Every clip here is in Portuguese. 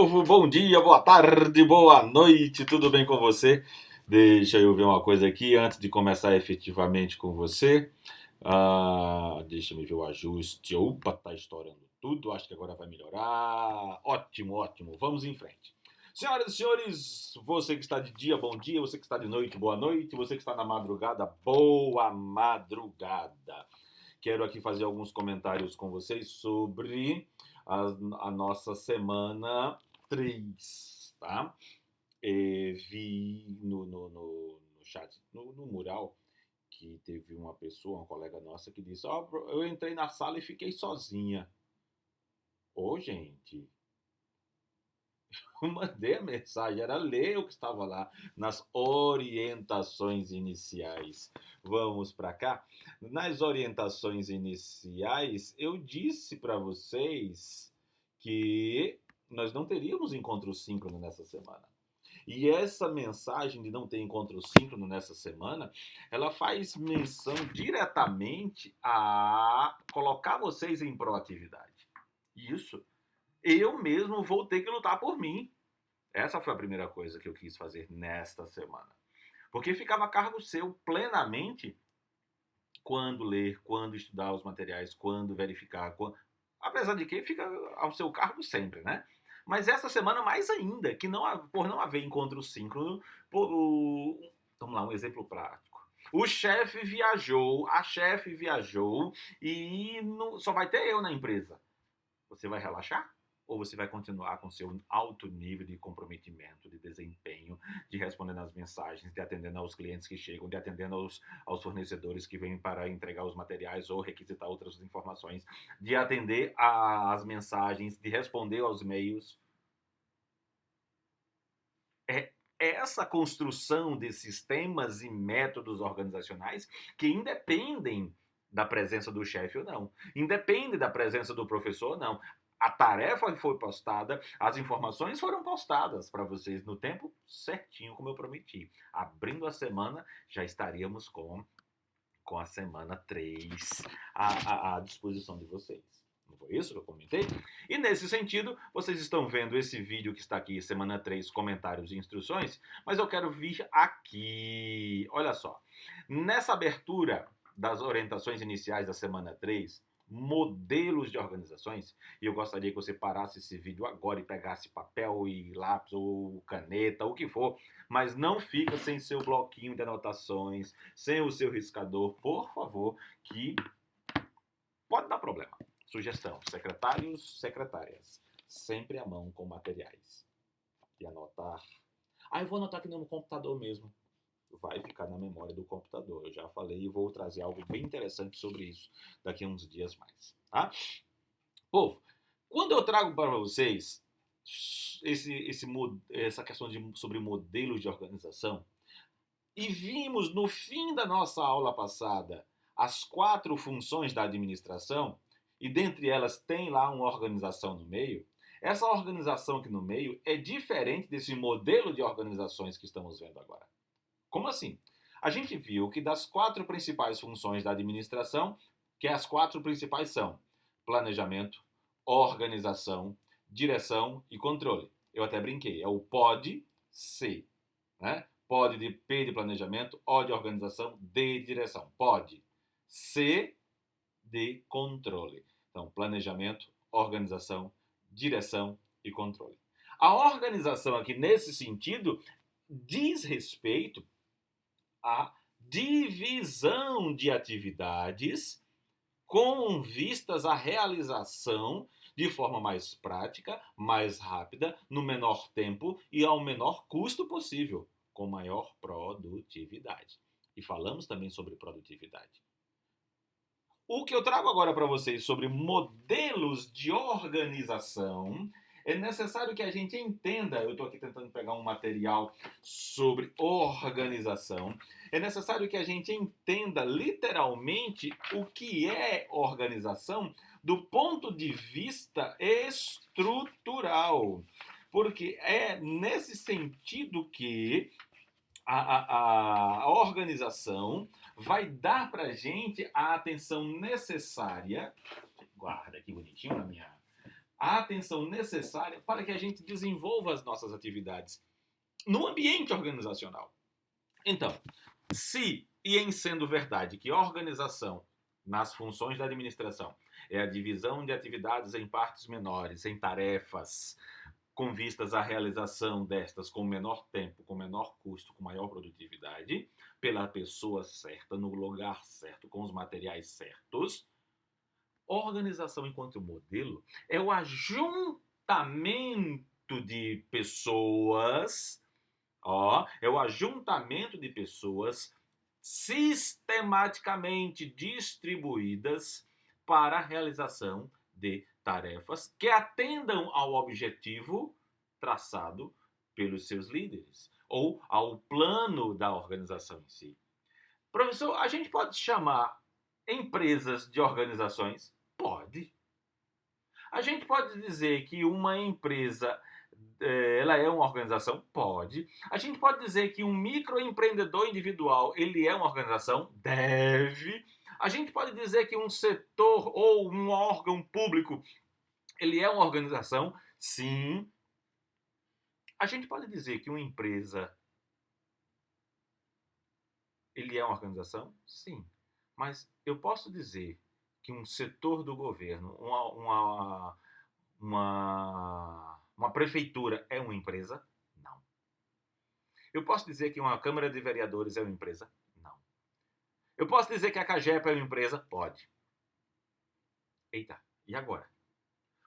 povo, bom dia, boa tarde, boa noite, tudo bem com você? Deixa eu ver uma coisa aqui antes de começar efetivamente com você. Deixa eu ver o ajuste. Opa, tá estourando tudo, acho que agora vai melhorar. Ótimo, ótimo, vamos em frente. Senhoras e senhores, você que está de dia, bom dia, você que está de noite, boa noite, você que está na madrugada, boa madrugada. Quero aqui fazer alguns comentários com vocês sobre a nossa semana 3, tá? Vi no chat, no mural, que teve uma pessoa, uma colega nossa, que disse: eu entrei na sala e fiquei sozinha. Ô, gente, eu mandei a mensagem, era ler o que estava lá nas orientações iniciais. Vamos para cá. Nas orientações iniciais, eu disse para vocês que nós não teríamos encontro síncrono nessa semana. E essa mensagem de não ter encontro síncrono nessa semana, ela faz menção diretamente a colocar vocês em proatividade. Isso. Eu mesmo vou ter que lutar por mim. Essa foi a primeira coisa que eu quis fazer nesta semana. Porque ficava a cargo seu plenamente quando ler, quando estudar os materiais, quando verificar. Apesar de que fica ao seu cargo sempre, né? Mas essa semana mais ainda, que por não haver encontro síncrono, vamos lá, um exemplo prático. O chefe viajou, a chefe viajou e só vai ter eu na empresa. Você vai relaxar? Ou você vai continuar com seu alto nível de comprometimento, de desempenho, de respondendo às mensagens, de atendendo aos clientes que chegam, de atendendo aos fornecedores que vêm para entregar os materiais ou requisitar outras informações, de atender às mensagens, de responder aos e-mails? É essa construção de sistemas e métodos organizacionais que independem da presença do chefe ou não, independe da presença do professor ou não. A tarefa foi postada, as informações foram postadas para vocês no tempo certinho, como eu prometi. Abrindo a semana, já estaríamos com a semana 3 à disposição de vocês. Não foi isso que eu comentei? E nesse sentido, vocês estão vendo esse vídeo que está aqui, semana 3, comentários e instruções, mas eu quero vir aqui. Olha só. Nessa abertura das orientações iniciais da semana 3, modelos de organizações, e eu gostaria que você parasse esse vídeo agora e pegasse papel e lápis ou caneta, o que for, mas não fica sem seu bloquinho de anotações, sem o seu riscador, por favor, que pode dar problema. Sugestão: secretários, secretárias, sempre à mão com materiais. E anotar. Eu vou anotar aqui no computador mesmo. Vai ficar na memória do computador. Eu já falei e vou trazer algo bem interessante sobre isso daqui a uns dias mais. Tá? Povo, quando eu trago para vocês essa questão sobre modelos de organização, e vimos no fim da nossa aula passada as 4 funções da administração, e dentre elas tem lá uma organização no meio, essa organização aqui no meio é diferente desse modelo de organizações que estamos vendo agora. Como assim? A gente viu que das 4 principais funções da administração, que as 4 principais são planejamento, organização, direção e controle. Eu até brinquei, é o POD-C, né? POD de P de planejamento, O de organização, D de direção. POD. C de controle. Então, planejamento, organização, direção e controle. A organização aqui, nesse sentido, diz respeito à divisão de atividades com vistas à realização de forma mais prática, mais rápida, no menor tempo e ao menor custo possível, com maior produtividade. E falamos também sobre produtividade. O que eu trago agora para vocês sobre modelos de organização, é necessário que a gente entenda, eu estou aqui tentando pegar um material sobre organização, é necessário que a gente entenda literalmente o que é organização do ponto de vista estrutural. Porque é nesse sentido que a organização vai dar para a gente a atenção necessária. Guarda aqui bonitinho na minha a atenção necessária para que a gente desenvolva as nossas atividades no ambiente organizacional. Então, se e em sendo verdade que a organização nas funções da administração é a divisão de atividades em partes menores, em tarefas, com vistas à realização destas com menor tempo, com menor custo, com maior produtividade, pela pessoa certa, no lugar certo, com os materiais certos, organização enquanto modelo é o ajuntamento de pessoas, é o ajuntamento de pessoas sistematicamente distribuídas para a realização de tarefas que atendam ao objetivo traçado pelos seus líderes ou ao plano da organização em si. Professor, a gente pode chamar empresas de organizações? Pode. A gente pode dizer que uma empresa ela é uma organização? Pode. A gente pode dizer que um microempreendedor individual ele é uma organização? Deve. A gente pode dizer que um setor ou um órgão público ele é uma organização? Sim. A gente pode dizer que uma empresa ele é uma organização? Sim. Mas eu posso dizer que um setor do governo, uma prefeitura é uma empresa? Não. Eu posso dizer que uma Câmara de Vereadores é uma empresa? Não. Eu posso dizer que a CAGEP é uma empresa? Pode. Eita, e agora?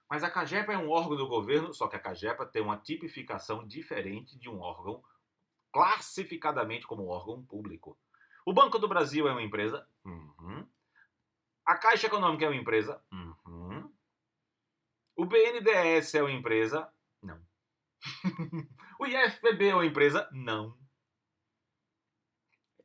Mas a CAGEP é um órgão do governo, só que a CAGEP tem uma tipificação diferente de um órgão classificadamente como órgão público. O Banco do Brasil é uma empresa? Uhum. A Caixa Econômica é uma empresa? Uhum. O BNDES é uma empresa? Não. O IFPB é uma empresa? Não.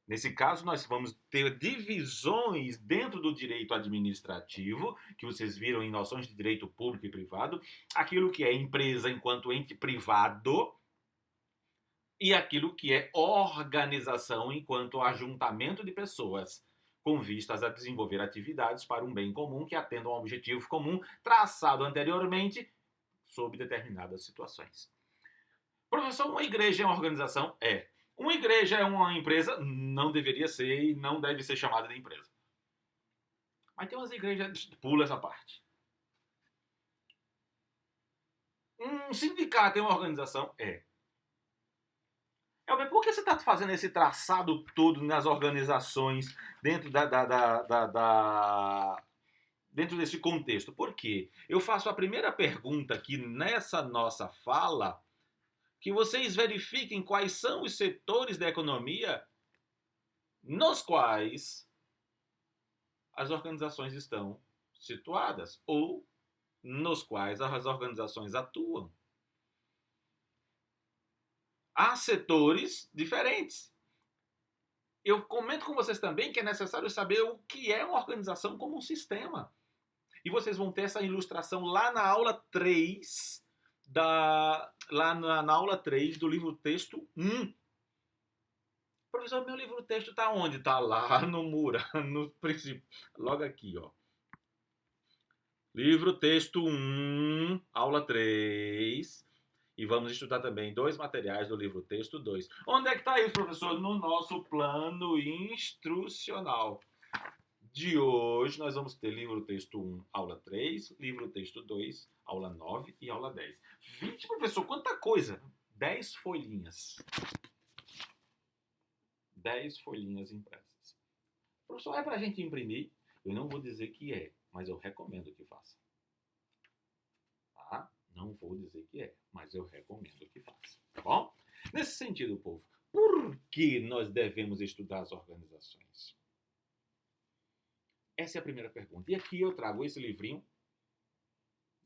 Nesse caso, nós vamos ter divisões dentro do direito administrativo, que vocês viram em noções de direito público e privado, aquilo que é empresa enquanto ente privado e aquilo que é organização enquanto ajuntamento de pessoas com vistas a desenvolver atividades para um bem comum que atendam a um objetivo comum traçado anteriormente sob determinadas situações. Professor, uma igreja é uma organização? É. Uma igreja é uma empresa? Não deveria ser e não deve ser chamada de empresa. Mas tem umas igrejas... Pula essa parte. Um sindicato é uma organização? É. Por que você está fazendo esse traçado todo nas organizações dentro dentro desse contexto? Por quê? Eu faço a primeira pergunta aqui nessa nossa fala, que vocês verifiquem quais são os setores da economia nos quais as organizações estão situadas ou nos quais as organizações atuam. Há setores diferentes. Eu comento com vocês também que é necessário saber o que é uma organização como um sistema. E vocês vão ter essa ilustração lá na aula 3, na aula 3 do livro texto 1. Professor, meu livro texto está onde? Está lá no muro, no princípio. Logo aqui, ó. Livro texto 1, aula 3. E vamos estudar também 2 materiais do livro texto 2. Onde é que está isso, professor? No nosso plano instrucional. De hoje, nós vamos ter livro texto 1, aula 3, livro texto 2, aula 9 e aula 10. 20, professor, quanta coisa! 10 folhinhas. 10 folhinhas impressas. Professor, é para a gente imprimir? Eu não vou dizer que é, mas eu recomendo que faça. Tá? Não vou dizer que é, mas eu recomendo que faça. Tá bom? Nesse sentido, povo, por que nós devemos estudar as organizações? Essa é a primeira pergunta. E aqui eu trago esse livrinho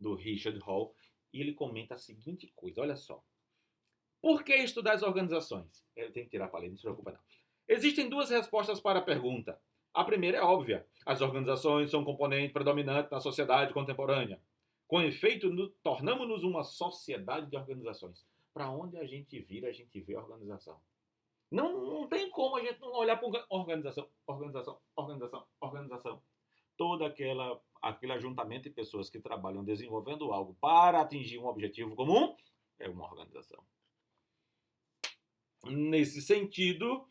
do Richard Hall e ele comenta a seguinte coisa. Olha só. Por que estudar as organizações? Ele tem que tirar a paleta, não se preocupa não. Existem 2 respostas para a pergunta. A primeira é óbvia. As organizações são um componente predominante na sociedade contemporânea. Com efeito, tornamos-nos uma sociedade de organizações. Para onde a gente vira, a gente vê a organização. Não tem como a gente não olhar para organização. Toda aquela aquele ajuntamento de pessoas que trabalham desenvolvendo algo para atingir um objetivo comum, é uma organização. Nesse sentido,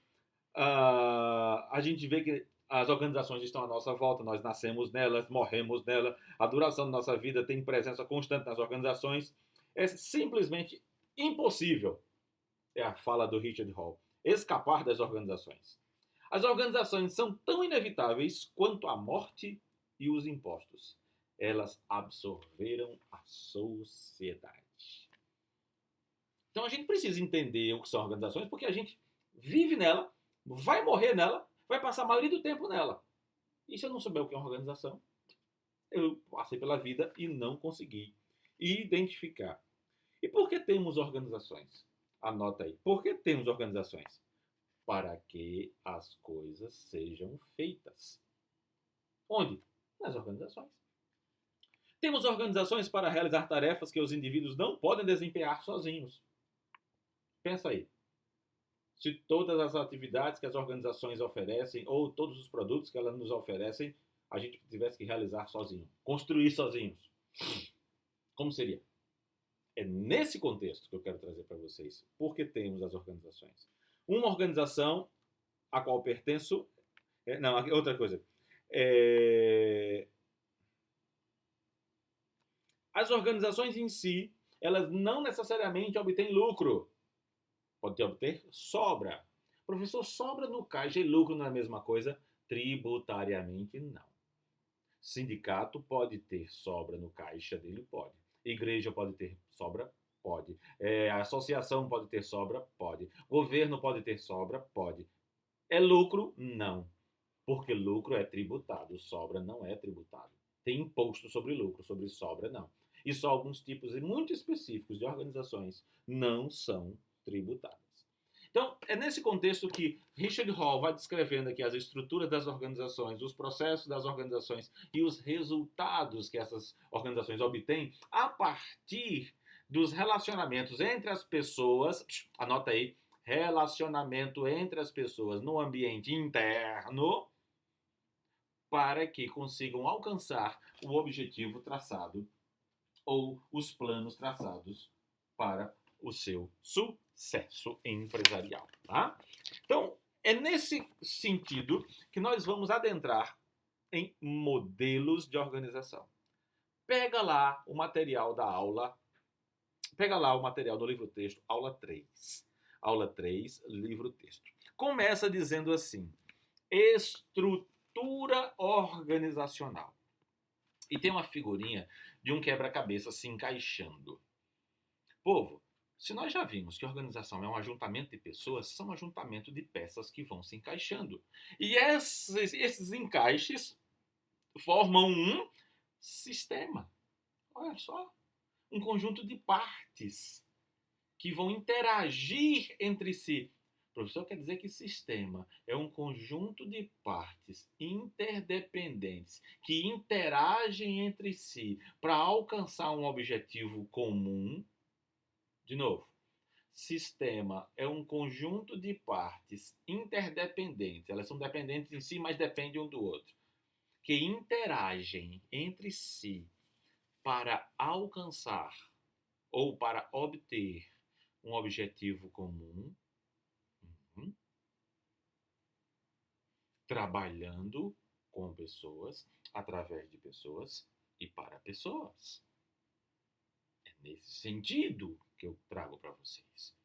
a gente vê que as organizações estão à nossa volta, nós nascemos nelas, morremos nelas, a duração da nossa vida tem presença constante nas organizações. É simplesmente impossível, é a fala do Richard Hall, escapar das organizações. As organizações são tão inevitáveis quanto a morte e os impostos. Elas absorveram a sociedade. Então a gente precisa entender o que são organizações, porque a gente vive nela, vai morrer nela, vai passar a maioria do tempo nela. E se eu não souber o que é uma organização, eu passei pela vida e não consegui identificar. E por que temos organizações? Anota aí. Por que temos organizações? Para que as coisas sejam feitas. Onde? Nas organizações. Temos organizações para realizar tarefas que os indivíduos não podem desempenhar sozinhos. Pensa aí. Se todas as atividades que as organizações oferecem, ou todos os produtos que elas nos oferecem, a gente tivesse que realizar sozinho, construir sozinhos, como seria? É nesse contexto que eu quero trazer para vocês. Por que temos as organizações? Uma organização a qual pertenço... Não, outra coisa. As organizações em si, elas não necessariamente obtêm lucro. Pode obter sobra. Professor, sobra no caixa e lucro não é a mesma coisa? Tributariamente, não. Sindicato pode ter sobra no caixa dele? Pode. Igreja pode ter sobra? Pode. Associação pode ter sobra? Pode. Governo pode ter sobra? Pode. É lucro? Não. Porque lucro é tributado, sobra não é tributado. Tem imposto sobre lucro, sobre sobra não. E só alguns tipos muito específicos de organizações não são tributadas. Então, é nesse contexto que Richard Hall vai descrevendo aqui as estruturas das organizações, os processos das organizações e os resultados que essas organizações obtêm a partir dos relacionamentos entre as pessoas. Anota aí, relacionamento entre as pessoas no ambiente interno, para que consigam alcançar o objetivo traçado ou os planos traçados para o seu sucesso empresarial. Tá? Então, é nesse sentido que nós vamos adentrar em modelos de organização. Pega lá o material da aula, pega lá o material do livro-texto, aula 3. Aula 3, livro-texto. Começa dizendo assim, estrutura organizacional. E tem uma figurinha de um quebra-cabeça se encaixando. Povo, se nós já vimos que organização é um ajuntamento de pessoas, são um ajuntamento de peças que vão se encaixando. E esses encaixes formam um sistema. Olha só, um conjunto de partes que vão interagir entre si. O professor quer dizer que sistema é um conjunto de partes interdependentes que interagem entre si para alcançar um objetivo comum. De novo, sistema é um conjunto de partes interdependentes. Elas são dependentes em si, mas dependem um do outro. Que interagem entre si para alcançar ou para obter um objetivo comum, trabalhando com pessoas, através de pessoas e para pessoas. É nesse sentido que eu trago para vocês.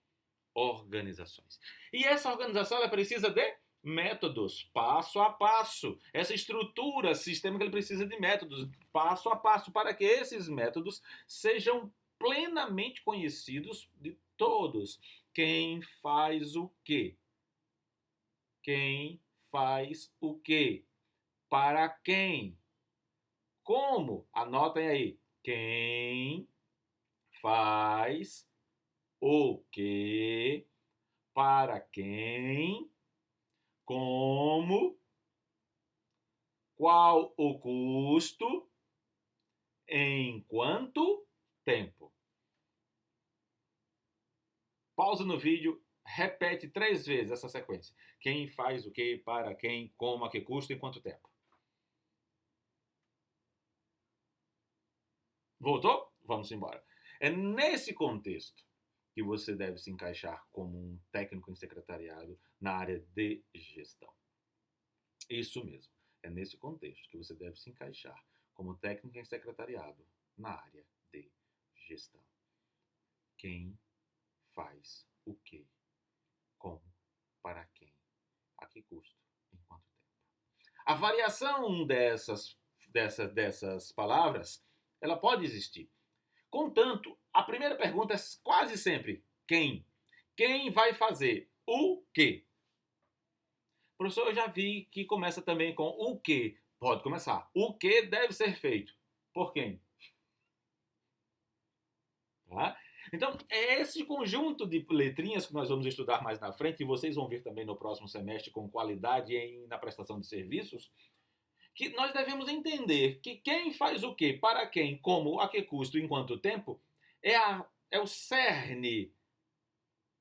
Organizações. E essa organização ela precisa de métodos, passo a passo. Essa estrutura sistêmica ele precisa de métodos, passo a passo, para que esses métodos sejam plenamente conhecidos de todos. Quem faz o quê? Quem faz o quê? Para quem? Como? Anotem aí. Quem faz o quê? Para quem? Como? Qual o custo? Em quanto tempo? Pausa no vídeo, repete 3 vezes essa sequência. Quem faz o quê? Para quem? Como? A que custo? Em quanto tempo? Voltou? Vamos embora. É nesse contexto que você deve se encaixar como um técnico em secretariado na área de gestão. Isso mesmo. É nesse contexto que você deve se encaixar como técnico em secretariado na área de gestão. Quem faz o quê? Como? Para quem? A que custo? Em quanto tempo? A variação dessas palavras, ela pode existir. Contanto, a primeira pergunta é quase sempre quem? Quem vai fazer o quê? Professor, eu já vi que começa também com o que. Pode começar. O que deve ser feito? Por quem? Tá? Então, é esse conjunto de letrinhas que nós vamos estudar mais na frente, e vocês vão ver também no próximo semestre com qualidade na prestação de serviços, que nós devemos entender que quem faz o quê, para quem, como, a que custo, em quanto tempo, é o cerne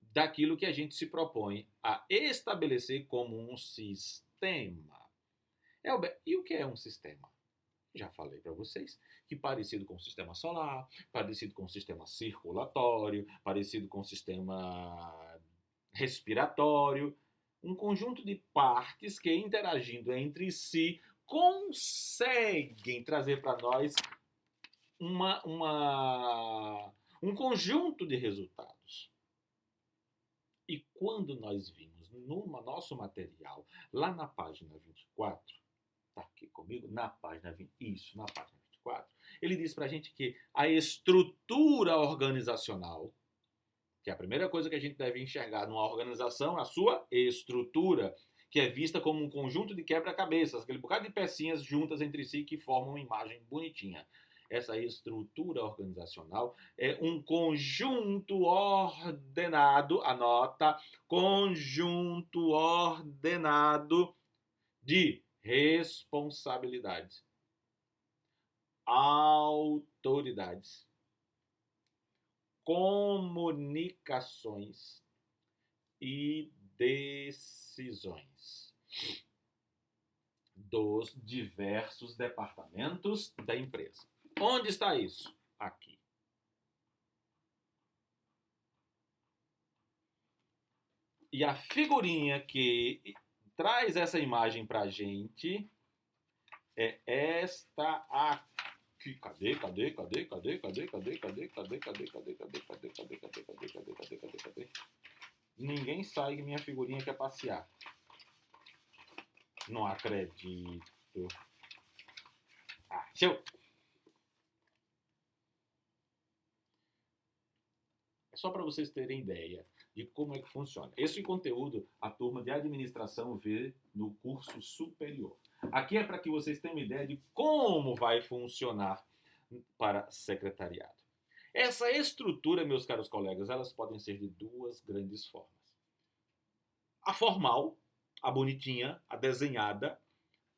daquilo que a gente se propõe a estabelecer como um sistema. E o que é um sistema? Já falei para vocês que parecido com o sistema solar, parecido com o sistema circulatório, parecido com o sistema respiratório, um conjunto de partes que, interagindo entre si, conseguem trazer para nós um conjunto de resultados. E quando nós vimos no nosso material, lá na página 24, tá aqui comigo, na página 20, isso, na página 24, ele diz pra gente que a estrutura organizacional, que é a primeira coisa que a gente deve enxergar numa organização, a sua estrutura, que é vista como um conjunto de quebra-cabeças, aquele bocado de pecinhas juntas entre si que formam uma imagem bonitinha. Essa estrutura organizacional é um conjunto ordenado, anota, conjunto ordenado de responsabilidades, autoridades, comunicações e decisões dos diversos departamentos da empresa. Onde está isso? Aqui. E a figurinha que traz essa imagem para a gente é esta aqui. Cadê? Ninguém sai que minha figurinha quer passear. Não acredito. Show! É só para vocês terem ideia de como é que funciona. Esse conteúdo a turma de administração vê no curso superior. Aqui é para que vocês tenham uma ideia de como vai funcionar para secretariado. Essa estrutura, meus caros colegas, elas podem ser de duas grandes formas. A formal, a bonitinha, a desenhada,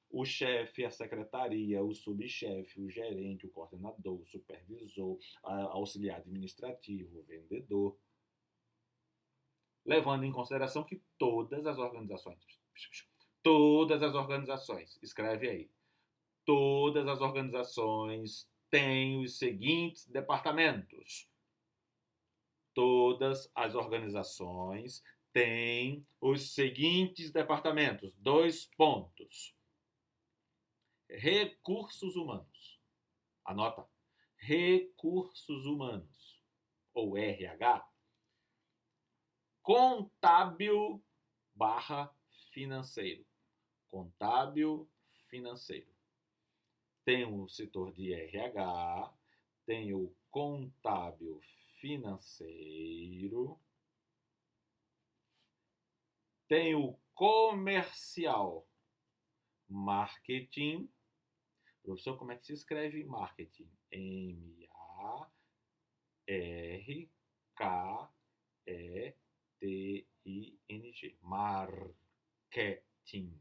o chefe, a secretaria, o subchefe, o gerente, o coordenador, o supervisor, auxiliar administrativo, o vendedor. Levando em consideração que todas as organizações, escreve aí, todas as organizações têm os seguintes departamentos. Todas as organizações têm os seguintes departamentos. 2 pontos. Recursos humanos. Anota. Recursos humanos. Ou RH. Contábil barra financeiro. Contábil financeiro. Tem o setor de RH, tem o contábil financeiro, tem o comercial, marketing. Professor, como é que se escreve marketing? M-A-R-K-E-T-I-N-G. Marketing.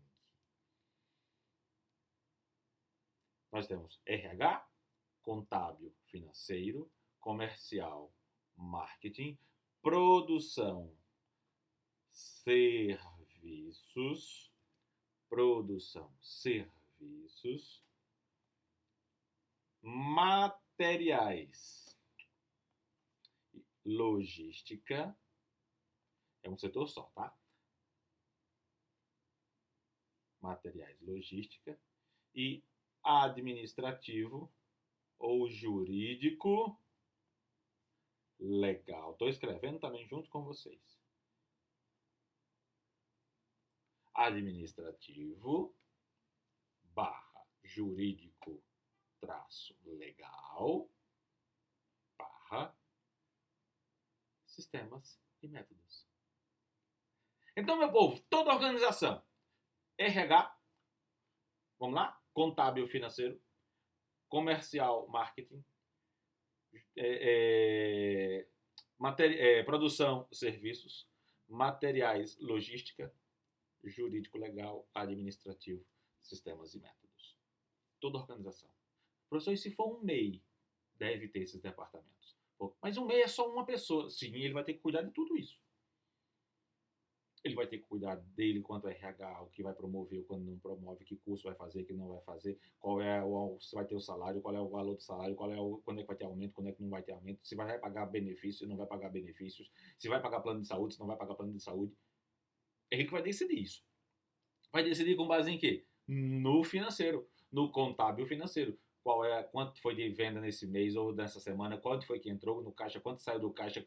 Nós temos RH, contábil, financeiro, comercial, marketing, produção, serviços, Materiais. Logística. É um setor só, tá? Materiais, logística. E administrativo ou jurídico legal. Estou escrevendo também junto com vocês. Administrativo barra jurídico traço legal barra sistemas e métodos. Então, meu povo, toda organização, RH, vamos lá, contábil financeiro, comercial, marketing, produção, serviços, materiais, logística, jurídico legal, administrativo, sistemas e métodos. Toda organização. Professor, e se for um MEI, deve ter esses departamentos. Mas um MEI é só uma pessoa. Sim, ele vai ter que cuidar de tudo isso. Ele vai ter que cuidar dele quanto RH, o que vai promover, quando não promove, que curso vai fazer, que não vai fazer, qual é se vai ter o salário, qual é o valor do salário, quando é que vai ter aumento, quando é que não vai ter aumento, se vai pagar benefícios, se não vai pagar benefícios, se vai pagar plano de saúde, se não vai pagar plano de saúde. É ele que vai decidir isso. Vai decidir com base em quê? No financeiro, no contábil financeiro. Quanto foi de venda nesse mês ou nessa semana, quanto foi que entrou no caixa, quanto saiu do caixa,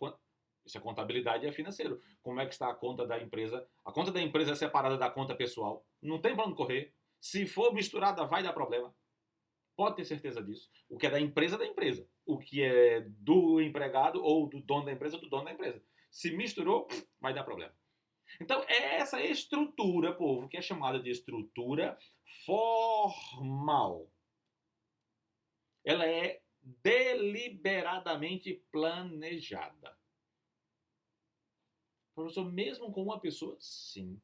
Isso é contabilidade e é financeiro. Como é que está a conta da empresa? A conta da empresa é separada da conta pessoal. Não tem para onde correr. Se for misturada, vai dar problema. Pode ter certeza disso. O que é da empresa, é da empresa. O que é do empregado ou do dono da empresa, é do dono da empresa. Se misturou, vai dar problema. Então, é essa estrutura, povo, que é chamada de estrutura formal. Ela é deliberadamente planejada. Professor, mesmo com uma pessoa? Sim.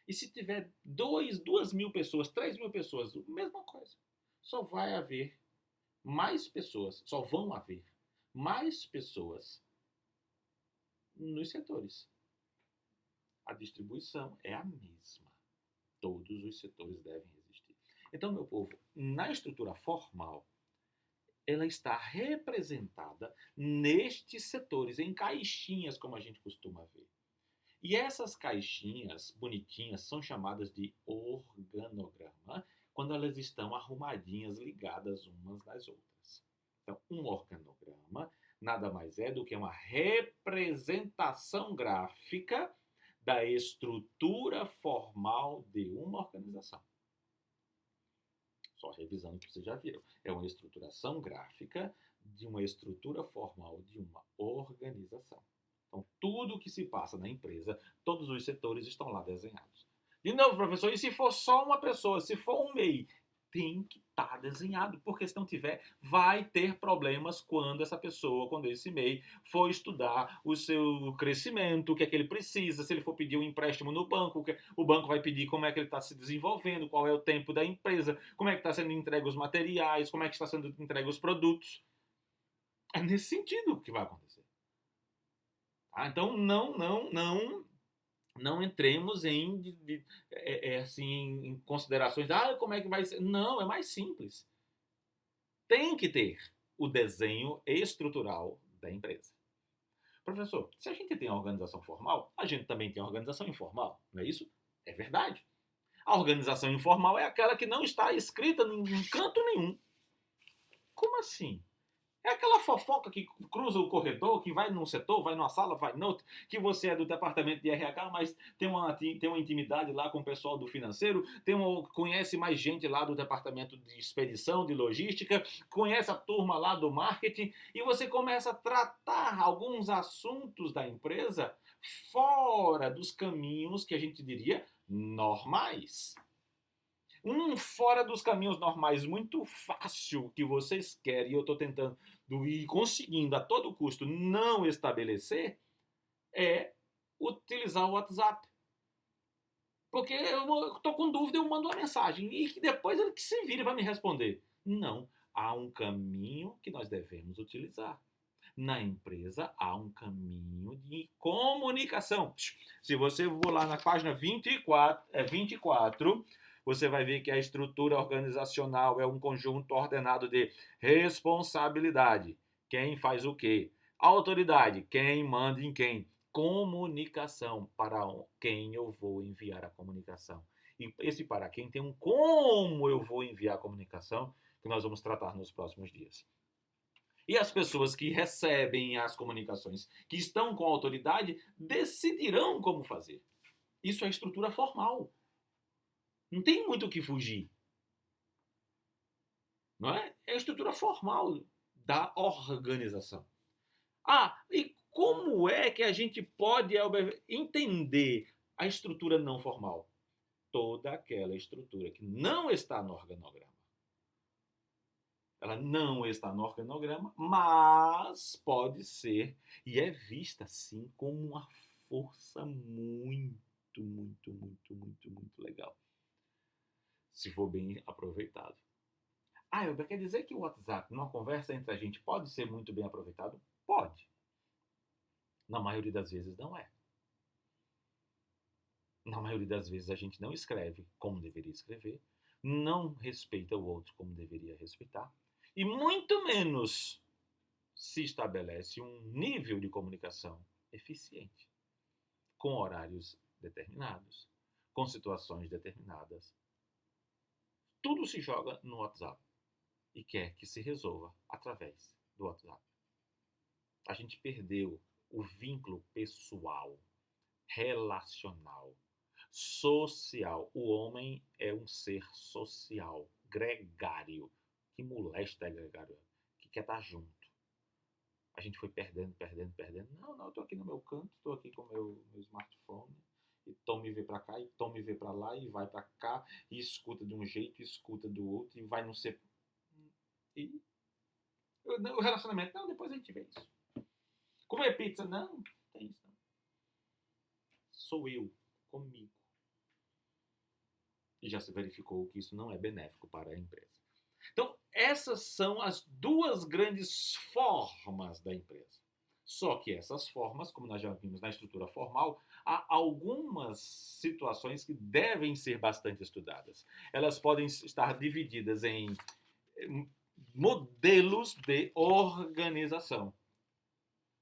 E se tiver 2.000 pessoas, 3.000 pessoas, mesma coisa. Só vai haver mais pessoas, só vão haver mais pessoas nos setores. A distribuição é a mesma. Todos os setores devem existir. Então, meu povo, na estrutura formal, ela está representada nestes setores, em caixinhas, como a gente costuma ver. E essas caixinhas bonitinhas são chamadas de organograma, quando elas estão arrumadinhas, ligadas umas nas outras. Então, um organograma nada mais é do que uma representação gráfica da estrutura formal de uma organização. Só revisando o que vocês já viram. É uma estruturação gráfica de uma estrutura formal de uma organização. Então, tudo o que se passa na empresa, todos os setores estão lá desenhados. De novo, professor, e se for só uma pessoa, se for um MEI? Tem que estar desenhado, porque se não tiver, vai ter problemas quando esse MEI for estudar o seu crescimento, o que é que ele precisa, se ele for pedir um empréstimo no banco, o banco vai pedir como é que ele está se desenvolvendo, qual é o tempo da empresa, como é que está sendo entregue os materiais, como é que está sendo entregue os produtos. É nesse sentido que vai acontecer. Então, não entremos em considerações. Como é que vai ser? Não, é mais simples. Tem que ter o desenho estrutural da empresa. Professor, se a gente tem a organização formal, a gente também tem a organização informal, não é isso? É verdade. A organização informal é aquela que não está escrita em canto nenhum. Como assim? É aquela fofoca que cruza o corredor, que vai num setor, vai numa sala, vai no outro, que você é do departamento de RH, mas tem uma intimidade lá com o pessoal do financeiro, conhece mais gente lá do departamento de expedição, de logística, conhece a turma lá do marketing, e você começa a tratar alguns assuntos da empresa fora dos caminhos que a gente diria normais. Fora dos caminhos normais muito fácil que vocês querem, e eu estou tentando e conseguindo a todo custo não estabelecer, é utilizar o WhatsApp. Porque eu estou com dúvida, eu mando uma mensagem e depois ele que se vire para me responder. Não, há um caminho que nós devemos utilizar. Na empresa há um caminho de comunicação. Se você for lá na página 24, você vai ver que a estrutura organizacional é um conjunto ordenado de responsabilidade. Quem faz o quê? Autoridade. Quem manda em quem? Comunicação. Para quem eu vou enviar a comunicação. E esse para quem tem um como eu vou enviar a comunicação, que nós vamos tratar nos próximos dias. E as pessoas que recebem as comunicações, que estão com a autoridade, decidirão como fazer. Isso é estrutura formal. Não tem muito o que fugir. Não é? É a estrutura formal da organização. E como é que a gente pode entender a estrutura não formal? Toda aquela estrutura que não está no organograma. Ela não está no organograma, mas pode ser e é vista sim como uma força muito, muito, muito, muito, muito legal. Se for bem aproveitado. Elber, quer dizer que o WhatsApp, numa conversa entre a gente, pode ser muito bem aproveitado? Pode. Na maioria das vezes não é. Na maioria das vezes a gente não escreve como deveria escrever, não respeita o outro como deveria respeitar, e muito menos se estabelece um nível de comunicação eficiente, com horários determinados, com situações determinadas. Tudo se joga no WhatsApp e quer que se resolva através do WhatsApp. A gente perdeu o vínculo pessoal, relacional, social. O homem é um ser social, gregário. Que molesta é gregário, que quer estar junto. A gente foi perdendo, perdendo, perdendo. Não, eu tô aqui no meu canto, tô aqui com o meu smartphone. E Tom me vê pra cá, e Tom me vê pra lá, e vai pra cá, e escuta de um jeito, e escuta do outro, e vai não ser... E o relacionamento, não, depois a gente vê isso. Comer pizza, não tem isso não. Sou eu, comigo. E já se verificou que isso não é benéfico para a empresa. Então, essas são as duas grandes formas da empresa. Só que essas formas, como nós já vimos na estrutura formal, há algumas situações que devem ser bastante estudadas. Elas podem estar divididas em modelos de organização.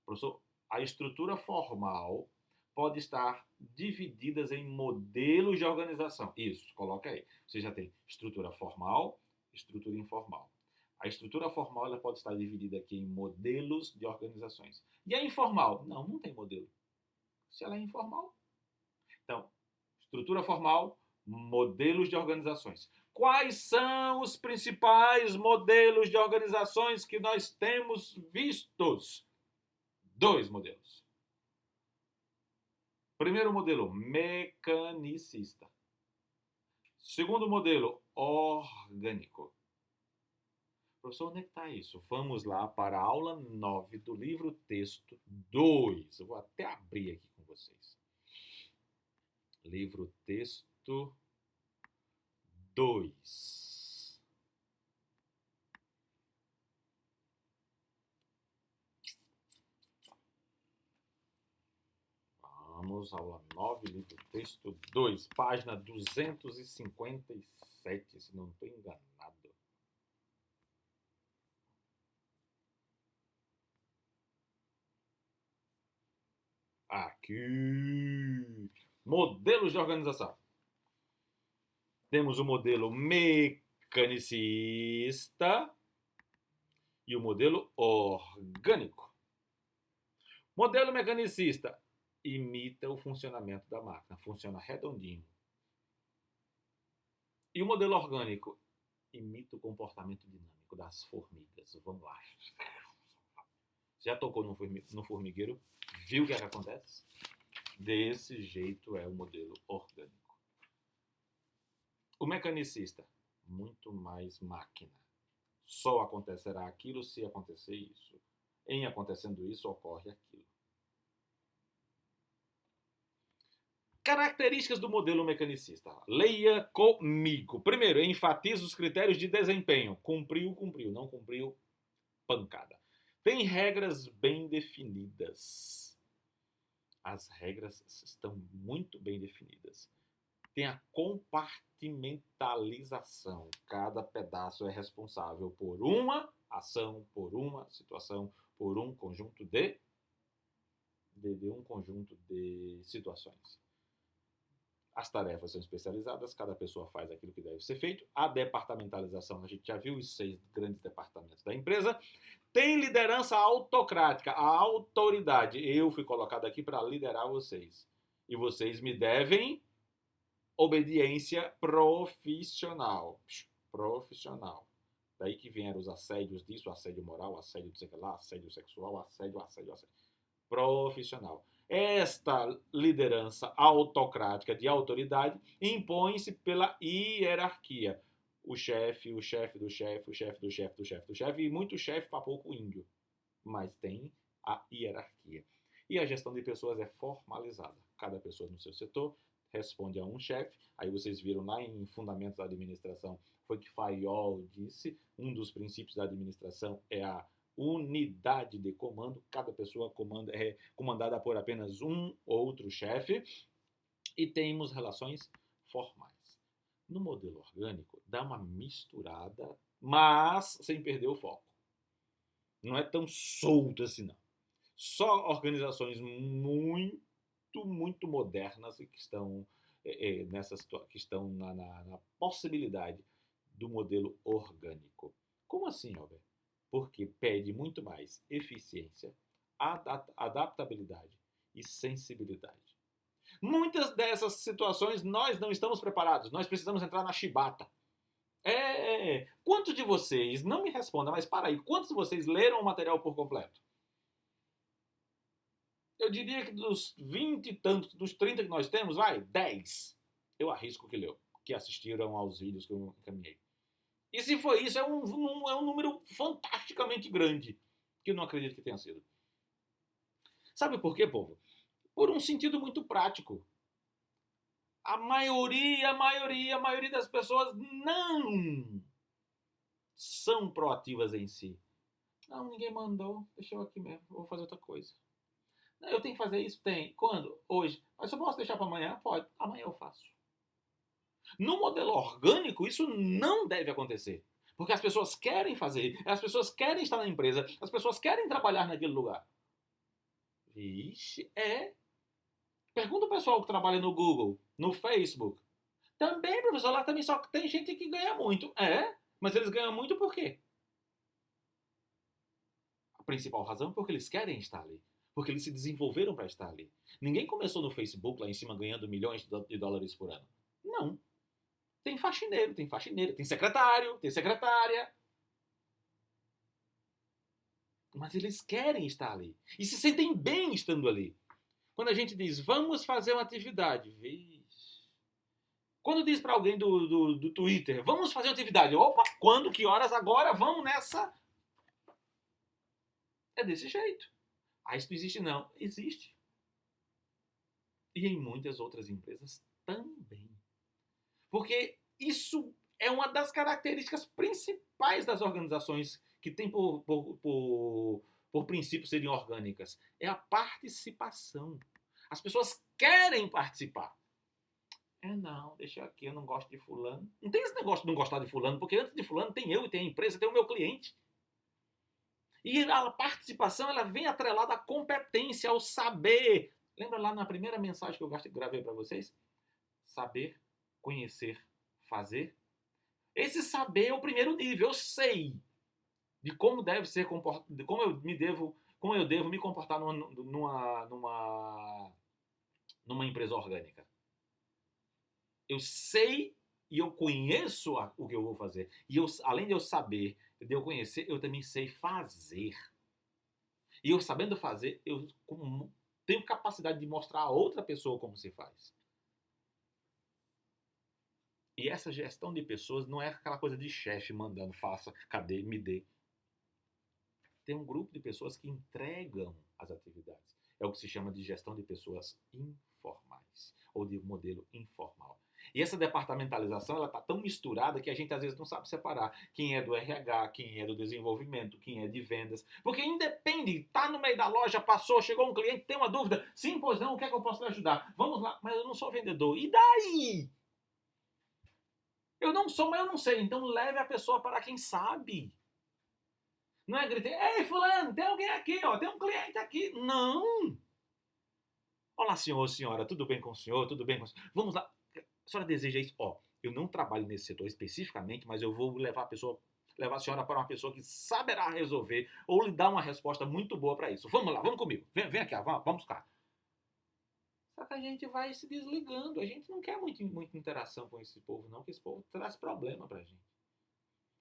Professor, a estrutura formal pode estar divididas em modelos de organização. Isso, coloca aí. Você já tem estrutura formal, estrutura informal. A estrutura formal ela pode estar dividida aqui em modelos de organizações. E a informal? Não tem modelo. Se ela é informal. Então, estrutura formal, modelos de organizações. Quais são os principais modelos de organizações que nós temos vistos? 2 modelos. Primeiro modelo, mecanicista. Segundo modelo, orgânico. Professor, onde é que está isso? Vamos lá para a aula 9 do livro texto 2. Eu vou até abrir aqui com vocês. Livro texto 2. Vamos, aula 9, livro texto 2, página 257, se não estou enganado. Aqui. Modelos de organização. Temos o modelo mecanicista e o modelo orgânico. Modelo mecanicista imita o funcionamento da máquina, funciona redondinho. E o modelo orgânico imita o comportamento dinâmico das formigas. Vamos lá. Já tocou no formigueiro? Viu o que acontece? Desse jeito é o modelo orgânico. O mecanicista, muito mais máquina. Só acontecerá aquilo se acontecer isso. Em acontecendo isso, ocorre aquilo. Características do modelo mecanicista. Leia comigo. Primeiro, enfatiza os critérios de desempenho. Cumpriu, cumpriu. Não cumpriu, pancada. Tem regras bem definidas. As regras estão muito bem definidas. tem a compartimentalização. Cada pedaço é responsável por uma ação, por uma situação, por um conjunto de situações. As tarefas são especializadas, cada pessoa faz aquilo que deve ser feito. A departamentalização, a gente já viu os 6 grandes departamentos da empresa. Tem liderança autocrática, a autoridade. Eu fui colocado aqui para liderar vocês. E vocês me devem obediência profissional. Profissional. Daí que vieram os assédios disso, assédio moral, assédio de sei lá, assédio sexual, assédio. Profissional. Esta liderança autocrática de autoridade impõe-se pela hierarquia. O chefe do chefe, o chefe do chefe do chefe do chefe, e muito chefe para pouco índio. Mas tem a hierarquia. E a gestão de pessoas é formalizada. Cada pessoa no seu setor responde a um chefe. Aí vocês viram lá em Fundamentos da Administração, foi que Fayol disse, um dos princípios da administração é a unidade de comando, cada pessoa é comandada por apenas um outro chefe, e temos relações formais. No modelo orgânico, dá uma misturada, mas sem perder o foco. Não é tão solto assim, não. Só organizações muito modernas e que estão, que estão na possibilidade do modelo orgânico. Como assim, Albert? Porque pede muito mais eficiência, adaptabilidade e sensibilidade. Muitas dessas situações nós não estamos preparados, nós precisamos entrar na chibata. Quantos de vocês, não me responda, mas para aí, quantos de vocês leram o material por completo? Eu diria que dos 20 e tantos, dos 30 que nós temos, 10. Eu arrisco que leu, que assistiram aos vídeos que eu encaminhei. E se foi isso, é um número fantasticamente grande, que eu não acredito que tenha sido. Sabe por quê, povo? Por um sentido muito prático. A maioria das pessoas não são proativas em si. Não, ninguém mandou, deixa eu aqui mesmo, vou fazer outra coisa. Eu tenho que fazer isso? Tem. Quando? Hoje. Mas eu posso deixar para amanhã? Pode. Amanhã eu faço. No modelo orgânico, isso não deve acontecer. Porque as pessoas querem fazer, as pessoas querem estar na empresa, as pessoas querem trabalhar naquele lugar. Vixe, Pergunta o pessoal que trabalha no Google, no Facebook. Também, professor, lá também só tem gente que ganha muito. Mas eles ganham muito por quê? A principal razão é porque eles querem estar ali. Porque eles se desenvolveram para estar ali. Ninguém começou no Facebook lá em cima ganhando milhões de dólares por ano. Não. Tem faxineiro, tem secretário, tem secretária. Mas eles querem estar ali. E se sentem bem estando ali. Quando a gente diz, vamos fazer uma atividade. Vixe. Quando diz para alguém do Twitter, vamos fazer uma atividade. Opa, quando, que horas, agora, vamos nessa. É desse jeito. Isso não existe não. Existe. E em muitas outras empresas também. Porque isso é uma das características principais das organizações que tem por princípio serem orgânicas. É a participação. As pessoas querem participar. Não, deixa aqui, eu não gosto de fulano. Não tem esse negócio de não gostar de fulano, porque antes de fulano tem eu, tem a empresa, tem o meu cliente. E a participação, ela vem atrelada à competência, ao saber. Lembra lá na primeira mensagem que eu gravei para vocês? Saber, conhecer, fazer. Esse saber é o primeiro nível. Eu sei de como deve ser comportado, como eu devo me comportar numa empresa orgânica. Eu sei e eu conheço o que eu vou fazer. E além de eu saber, de eu conhecer, eu também sei fazer. E eu sabendo fazer, eu tenho capacidade de mostrar a outra pessoa como se faz. E essa gestão de pessoas não é aquela coisa de chefe mandando, faça, cadê, me dê. Tem um grupo de pessoas que entregam as atividades. É o que se chama de gestão de pessoas informais, ou de modelo informal. E essa departamentalização, ela está tão misturada que a gente às vezes não sabe separar quem é do RH, quem é do desenvolvimento, quem é de vendas. Porque independe, está no meio da loja, passou, chegou um cliente, tem uma dúvida, sim, pois não, o que é que eu posso lhe ajudar? Vamos lá, mas eu não sou vendedor. E daí? Eu não sou, mas eu não sei. Então leve a pessoa para quem sabe. Não é gritar, ei, fulano, tem alguém aqui, ó, tem um cliente aqui. Não. Olá, senhor, senhora, tudo bem com o senhor? Tudo bem com o senhor? Vamos lá. A senhora deseja isso? Ó, eu não trabalho nesse setor especificamente, mas eu vou levar a senhora para uma pessoa que saberá resolver ou lhe dar uma resposta muito boa para isso. Vamos lá, vamos comigo. Vem aqui, vamos cá. Só que a gente vai se desligando. A gente não quer muita interação com esse povo, não, porque esse povo traz problema pra gente.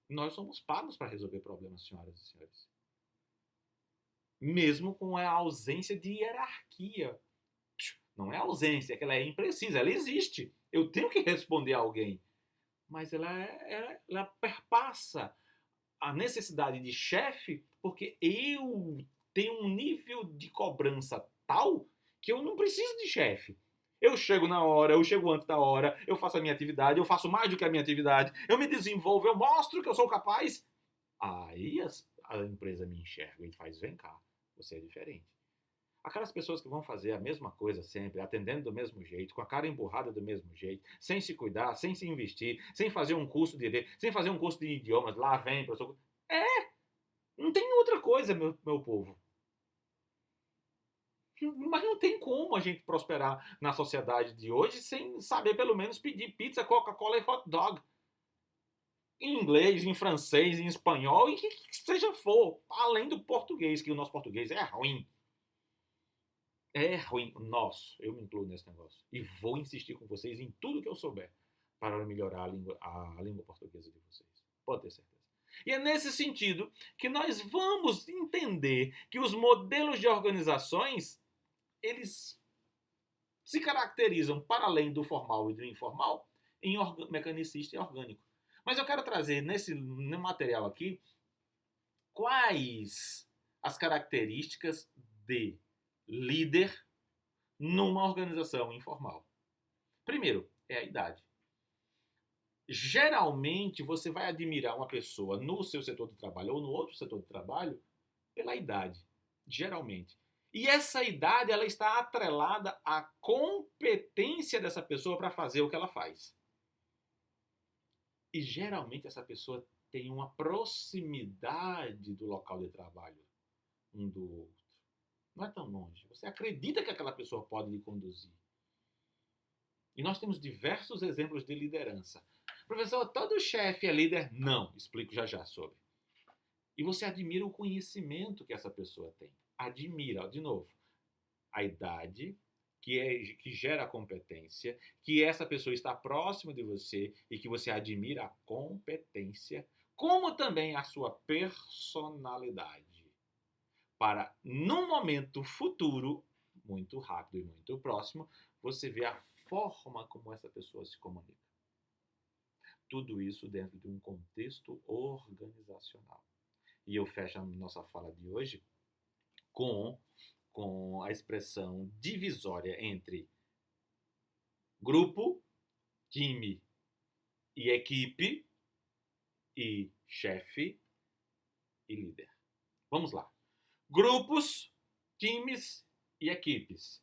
Nós somos pagos para resolver problemas, senhoras e senhores. Mesmo com a ausência de hierarquia. Não é ausência, é que ela é imprecisa, ela existe. Eu tenho que responder a alguém. Mas ela perpassa a necessidade de chefe porque eu tenho um nível de cobrança tal que eu não preciso de chefe. Eu chego na hora, eu chego antes da hora, eu faço a minha atividade, eu faço mais do que a minha atividade, eu me desenvolvo, eu mostro que eu sou capaz. Aí a empresa me enxerga e faz, vem cá, você é diferente. Aquelas pessoas que vão fazer a mesma coisa sempre, atendendo do mesmo jeito, com a cara emburrada do mesmo jeito, sem se cuidar, sem se investir, sem fazer um curso de direito, sem fazer um curso de idiomas, lá vem, professor. Não tem outra coisa, meu povo. Mas não tem como a gente prosperar na sociedade de hoje sem saber pelo menos pedir pizza, Coca-Cola e hot dog. Em inglês, em francês, em espanhol, em que seja for. Além do português, que o nosso português é ruim. É ruim. Nossa, eu me incluo nesse negócio. E vou insistir com vocês em tudo que eu souber para melhorar a língua portuguesa de vocês. Pode ter certeza. E é nesse sentido que nós vamos entender que os modelos de organizações, eles se caracterizam, para além do formal e do informal, em mecanicista e orgânico. Mas eu quero trazer no material aqui quais as características de líder numa organização informal. Primeiro, é a idade. Geralmente, você vai admirar uma pessoa no seu setor de trabalho ou no outro setor de trabalho pela idade. Geralmente. E essa idade ela está atrelada à competência dessa pessoa para fazer o que ela faz. E geralmente essa pessoa tem uma proximidade do local de trabalho um do outro. Não é tão longe. Você acredita que aquela pessoa pode lhe conduzir. E nós temos diversos exemplos de liderança. Professor, todo chefe é líder? Não. Explico já sobre. E você admira o conhecimento que essa pessoa tem. Admira, de novo, a idade que gera a competência, que essa pessoa está próxima de você e que você admira a competência, como também a sua personalidade. Para, num momento futuro, muito rápido e muito próximo, você ver a forma como essa pessoa se comunica. Tudo isso dentro de um contexto organizacional. E eu fecho a nossa fala de hoje com a expressão divisória entre grupo, time e equipe, e chefe e líder. Vamos lá. Grupos, times e equipes.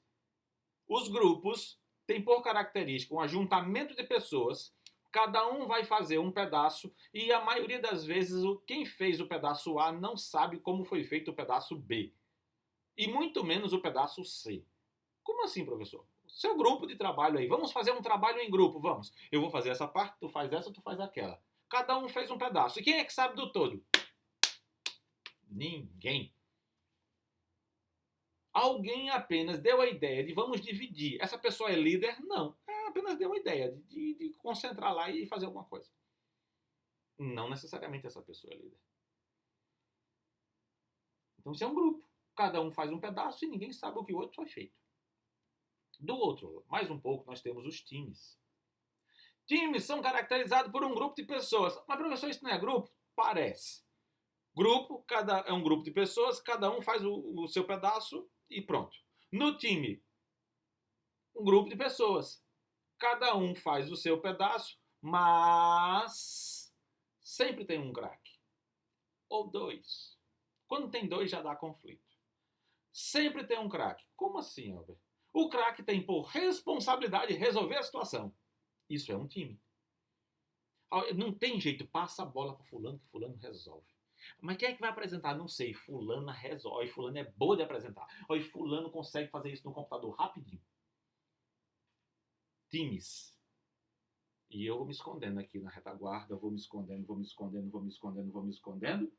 Os grupos têm por característica um ajuntamento de pessoas, cada um vai fazer um pedaço e a maioria das vezes quem fez o pedaço A não sabe como foi feito o pedaço B. E muito menos o pedaço C. Como assim, professor? Seu grupo de trabalho aí, vamos fazer um trabalho em grupo, vamos. Eu vou fazer essa parte, tu faz essa, tu faz aquela. Cada um fez um pedaço. E quem é que sabe do todo? Ninguém. Alguém apenas deu a ideia de vamos dividir. Essa pessoa é líder? Não. Apenas deu a ideia de concentrar lá e fazer alguma coisa. Não necessariamente essa pessoa é líder. Então isso é um grupo. Cada um faz um pedaço e ninguém sabe o que o outro foi feito. Do outro, mais um pouco, nós temos os times. Times são caracterizados por um grupo de pessoas. Mas, professor, isso não é grupo? Parece. Grupo, é um grupo de pessoas, cada um faz o seu pedaço e pronto. No time, um grupo de pessoas. Cada um faz o seu pedaço, mas sempre tem um craque. Ou dois. Quando tem dois, já dá conflito. Sempre tem um craque. Como assim, Albert? O craque tem por responsabilidade resolver a situação. Isso é um time. Não tem jeito, passa a bola para fulano que fulano resolve. Mas quem é que vai apresentar? Não sei. Fulana resolve. Fulano é boa de apresentar. Olha, fulano consegue fazer isso no computador rapidinho. Times. E eu vou me escondendo aqui na retaguarda, vou me escondendo, vou me escondendo, vou me escondendo, vou me escondendo.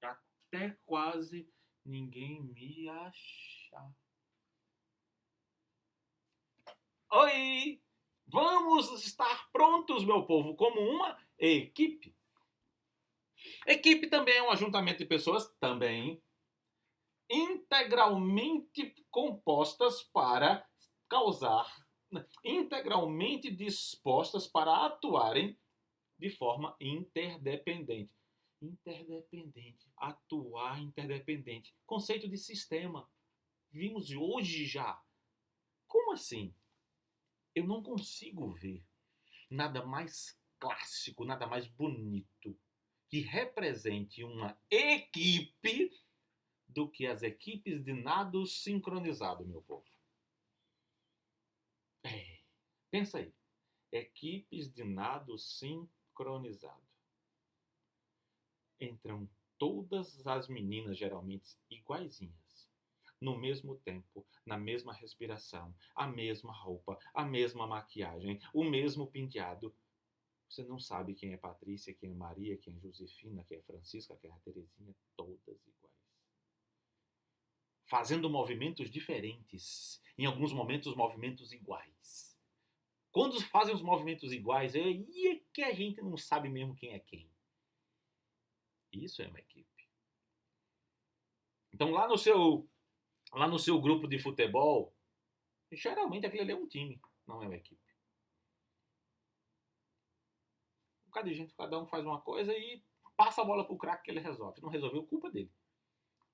Até quase ninguém me achar. Oi! Vamos estar prontos, meu povo, como uma equipe. Equipe também é um ajuntamento de pessoas, também, integralmente compostas para causar, integralmente dispostas para atuarem de forma interdependente. Interdependente, atuar interdependente. Conceito de sistema. Vimos hoje já. Como assim? Eu não consigo ver nada mais clássico, nada mais bonito que represente uma equipe do que as equipes de nado sincronizado, meu povo. Pensa aí. Equipes de nado sincronizado. Entram todas as meninas, geralmente iguaizinhas, no mesmo tempo, na mesma respiração, a mesma roupa, a mesma maquiagem, o mesmo penteado. Você não sabe quem é Patrícia, quem é Maria, quem é Josefina, quem é Francisca, quem é Terezinha, todas iguais. Fazendo movimentos diferentes, em alguns momentos movimentos iguais. Quando fazem os movimentos iguais, é que a gente não sabe mesmo quem é quem. Isso é uma equipe. Então lá no seu grupo de futebol, geralmente aquele ali é um time, não é uma equipe. Um bocado de gente, cada um faz uma coisa e passa a bola pro craque que ele resolve. Não resolveu, culpa dele.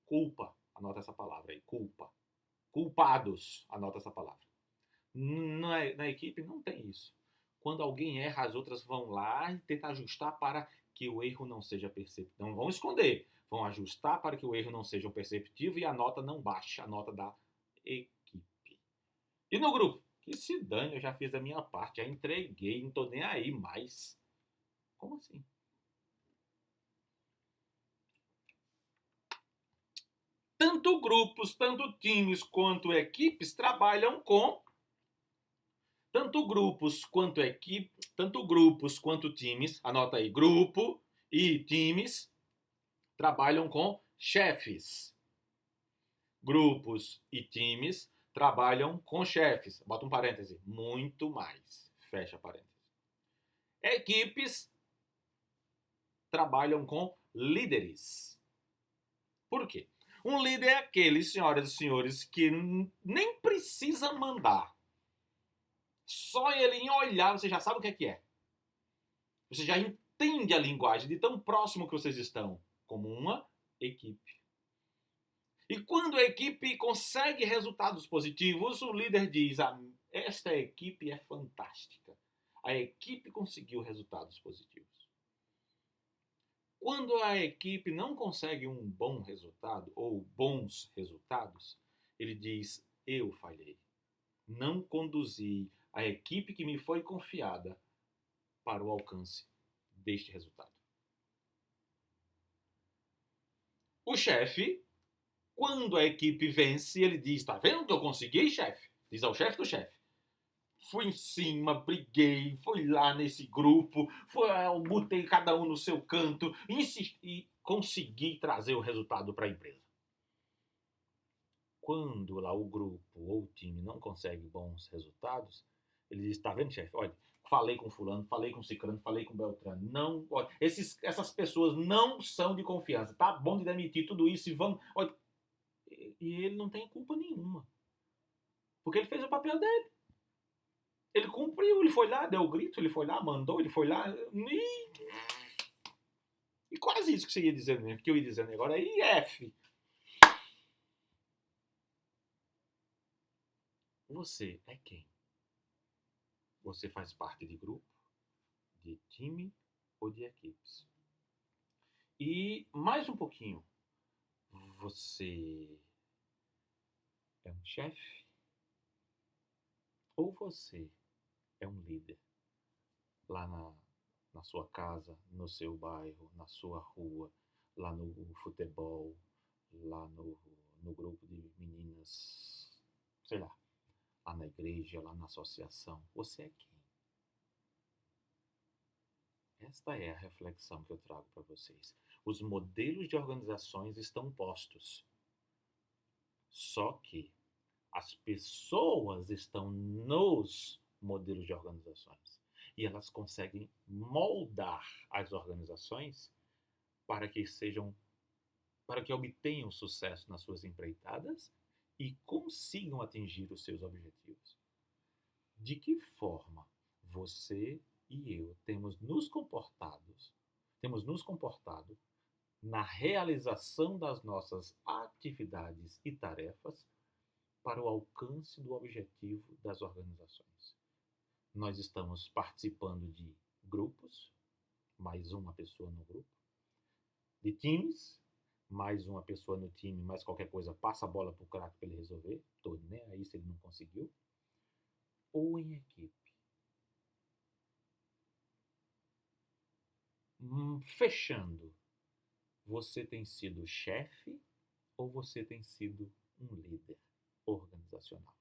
Culpa, anota essa palavra aí, culpa. Culpados, anota essa palavra. Na equipe não tem isso. Quando alguém erra, as outras vão lá e tentam ajustar para que o erro não seja perceptível. Não vão esconder, vão ajustar para que o erro não seja perceptível e a nota não baixe, a nota da equipe. E no grupo? Que se dane, eu já fiz a minha parte, já entreguei, não tô nem aí mais. Como assim? Tanto grupos, tanto times quanto equipes trabalham com tanto grupos quanto times, anota aí, grupo e times trabalham com chefes. Grupos e times trabalham com chefes. Bota um parêntese, muito mais. Fecha parêntese. Equipes trabalham com líderes. Por quê? Um líder é aquele, senhoras e senhores, que nem precisa mandar. Só ele em olhar, você já sabe o que é que é. Você já entende a linguagem de tão próximo que vocês estão, como uma equipe. E quando a equipe consegue resultados positivos, o líder diz: esta equipe é fantástica. A equipe conseguiu resultados positivos. Quando a equipe não consegue um bom resultado ou bons resultados, ele diz: eu falhei. Não conduzi a equipe que me foi confiada para o alcance deste resultado. O chefe, quando a equipe vence, ele diz: tá vendo que eu consegui, chefe? Diz ao chefe do chefe. Fui em cima, briguei, fui lá nesse grupo, eu botei cada um no seu canto, insisti e consegui trazer o resultado para a empresa. Quando lá o grupo ou o time não consegue bons resultados, ele diz: tá vendo, chefe? Olha, falei com fulano, falei com ciclano, falei com beltrano. Não, olha, essas pessoas não são de confiança. Tá bom de demitir tudo isso e vamos... Olha, e ele não tem culpa nenhuma. Porque ele fez o papel dele. Ele cumpriu, ele foi lá, deu o grito, ele foi lá, mandou, ele foi lá. E quase isso que você ia dizendo mesmo, que eu ia dizendo agora. E F. Você é quem? Você faz parte de grupo, de time ou de equipes? E mais um pouquinho. Você é um chefe? Ou você é um líder? lá na sua casa, no seu bairro, na sua rua, lá no futebol, lá no grupo de meninas, sei lá, lá na igreja, lá na associação. Você é quem? Esta é a reflexão que eu trago para vocês. Os modelos de organizações estão postos, só que as pessoas estão nos modelos de organizações e elas conseguem moldar as organizações para que sejam, para que obtenham sucesso nas suas empreitadas e consigam atingir os seus objetivos. De que forma você e eu temos nos comportado na realização das nossas atividades e tarefas para o alcance do objetivo das organizações? Nós estamos participando de grupos, mais uma pessoa no grupo, de times, mais uma pessoa no time, mais qualquer coisa, passa a bola para o craque para ele resolver, tô nem aí se ele não conseguiu, ou em equipe. Fechando, você tem sido chefe ou você tem sido um líder organizacional?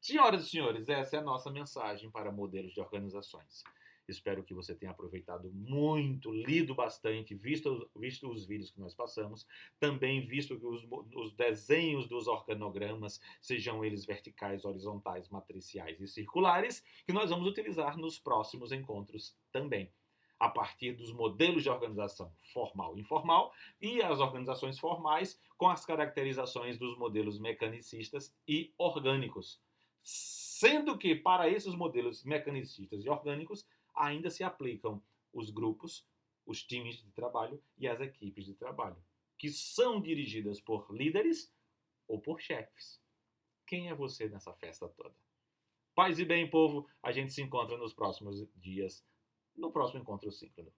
Senhoras e senhores, essa é a nossa mensagem para modelos de organizações. Espero que você tenha aproveitado muito, lido bastante, visto os vídeos que nós passamos, também visto que os desenhos dos organogramas, sejam eles verticais, horizontais, matriciais e circulares, que nós vamos utilizar nos próximos encontros também, a partir dos modelos de organização formal e informal e as organizações formais com as caracterizações dos modelos mecanicistas e orgânicos. Sendo que para esses modelos mecanicistas e orgânicos ainda se aplicam os grupos, os times de trabalho e as equipes de trabalho, que são dirigidas por líderes ou por chefes. Quem é você nessa festa toda? Paz e bem, povo, a gente se encontra nos próximos dias, no próximo encontro síncrono.